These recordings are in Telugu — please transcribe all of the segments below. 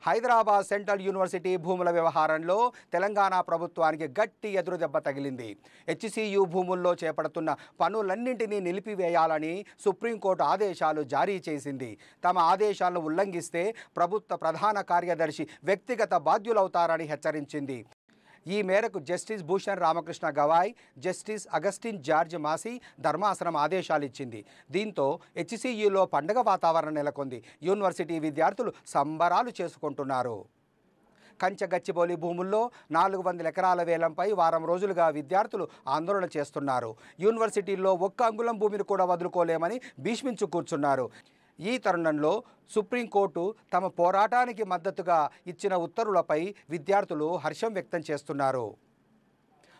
హైదరాబాద్ సెంట్రల్ యూనివర్సిటీ భూముల వ్యవహారంలో తెలంగాణ ప్రభుత్వానికి గట్టి ఎదురుదెబ్బ తగిలింది. హెచ్సియు భూముల్లో చేపడుతున్న పనులన్నింటినీ నిలిపివేయాలని సుప్రీంకోర్టు ఆదేశాలు జారీ చేసింది. తమ ఆదేశాలను ఉల్లంఘిస్తే ప్రభుత్వ ప్రధాన కార్యదర్శి వ్యక్తిగత బాధ్యులవుతారని హెచ్చరించింది. ఈ మేరకు జస్టిస్ భూషణ్ రామకృష్ణ గవాయ్, జస్టిస్ అగస్టిన్ జార్జ్ మాసి ధర్మాసనం ఆదేశాలు ఇచ్చింది. దీంతో హెచ్సియులో పండగ వాతావరణం నెలకొంది. యూనివర్సిటీ విద్యార్థులు సంబరాలు చేసుకుంటున్నారు. కంచగచ్చిబౌలి భూముల్లో 400 ఎకరాల వేలంపై వారం రోజులుగా విద్యార్థులు ఆందోళన చేస్తున్నారు. యూనివర్సిటీల్లో ఒక్క అంగుళం భూమిని కూడా వదులుకోలేమని భీష్మించు కూర్చున్నారు. ఈ తరుణంలో సుప్రీంకోర్టు తమ పోరాటానికి మద్దతుగా ఇచ్చిన ఉత్తర్వులపై విద్యార్థులు హర్షం వ్యక్తం చేస్తున్నారు.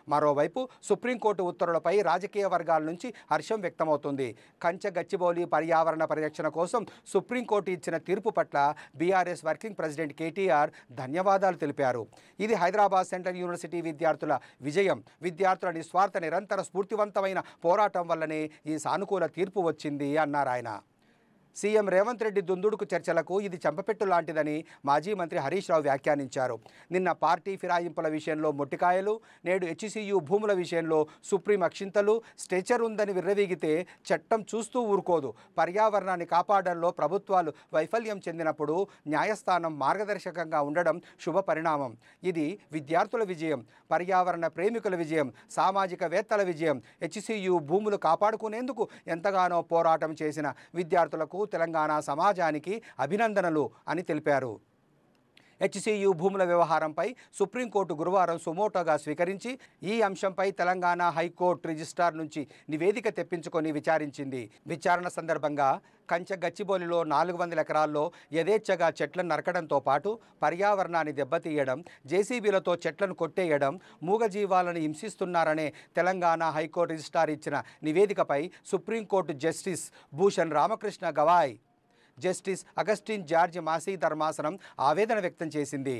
మరోవైపు సుప్రీంకోర్టు ఉత్తర్వులపై రాజకీయ వర్గాల నుంచి హర్షం వ్యక్తమవుతుంది. కంచగచ్చిబౌలి పర్యావరణ పరిరక్షణ కోసం సుప్రీంకోర్టు ఇచ్చిన తీర్పు పట్ల బీఆర్ఎస్ వర్కింగ్ ప్రెసిడెంట్ కేటీఆర్ ధన్యవాదాలు తెలిపారు. ఇది హైదరాబాద్ సెంట్రల్ యూనివర్సిటీ విద్యార్థుల విజయం. విద్యార్థుల నిస్వార్థ నిరంతర స్ఫూర్తివంతమైన పోరాటం వల్లనే ఈ సానుకూల తీర్పు వచ్చింది అన్నారు ఆయన. సీఎం రేవంత్ రెడ్డి దుందుడుకు చర్చలకు ఇది చెంపపెట్టు లాంటిదని మాజీ మంత్రి హరీష్ రావు వ్యాఖ్యానించారు. నిన్న పార్టీ ఫిరాయింపుల విషయంలో మొట్టికాయలు, నేడు హెచ్సియు భూముల విషయంలో సుప్రీం అక్షింతలు, స్ట్రెచర్ ఉందని విర్రవీగితే చట్టం చూస్తూ ఊరుకోదు. పర్యావరణాన్ని కాపాడంలో ప్రభుత్వాలు వైఫల్యం చెందినప్పుడు న్యాయస్థానం మార్గదర్శకంగా ఉండడం శుభ పరిణామం. ఇది విద్యార్థుల విజయం, పర్యావరణ ప్రేమికుల విజయం, సామాజికవేత్తల విజయం. హెచ్సియు భూములు కాపాడుకునేందుకు ఎంతగానో పోరాటం చేసిన విద్యార్థులకు, తెలంగాణ సమాజానికి అభినందనలు అని తెలిపారు. హెచ్సియు భూముల వ్యవహారంపై సుప్రీంకోర్టు గురువారం సుమోటోగా స్వీకరించి ఈ అంశంపై తెలంగాణ హైకోర్టు రిజిస్ట్రార్ నుంచి నివేదిక తెప్పించుకొని విచారించింది. విచారణ సందర్భంగా కంచగచ్చిబౌలిలో 400 ఎకరాల్లో యథేచ్ఛగా చెట్లను నరకడంతో పాటు పర్యావరణాన్ని దెబ్బతీయడం, జేసీబీలతో చెట్లను కొట్టేయడం, మూగజీవాలను హింసిస్తున్నారనే తెలంగాణ హైకోర్టు రిజిస్ట్రార్ ఇచ్చిన నివేదికపై supreme court justice Bhushan Ramakrishna Gavai, justice Augustine George Masih ధర్మాసనం ఆవేదన వ్యక్తం చేసింది.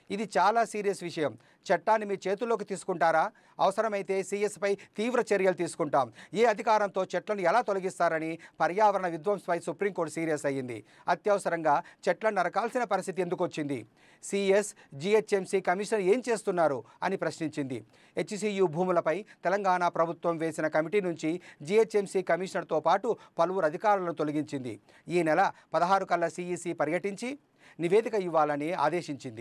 ఇది చాలా సీరియస్ విషయం. చట్టాన్ని మీ చేతుల్లోకి తీసుకుంటారా? అవసరమైతే సీఎస్పై తీవ్ర చర్యలు తీసుకుంటాం. ఏ అధికారంతో చెట్లను ఎలా తొలగిస్తారని పర్యావరణ విధ్వంసంపై సుప్రీంకోర్టు సీరియస్ అయ్యింది. అత్యవసరంగా చెట్లను నరకాల్సిన పరిస్థితి ఎందుకు వచ్చింది? సిఎస్, జిహెచ్ఎంసీ కమిషనర్ ఏం చేస్తున్నారు అని ప్రశ్నించింది. హెచ్సియు భూములపై తెలంగాణ ప్రభుత్వం వేసిన కమిటీ నుంచి జిహెచ్ఎంసీ కమిషనర్తో పాటు పలువురు అధికారులను తొలగించింది. ఈ నెల 16 కల్లా సిఈసి పర్యటించి నివేదిక ఇవ్వాలని ఆదేశించింది.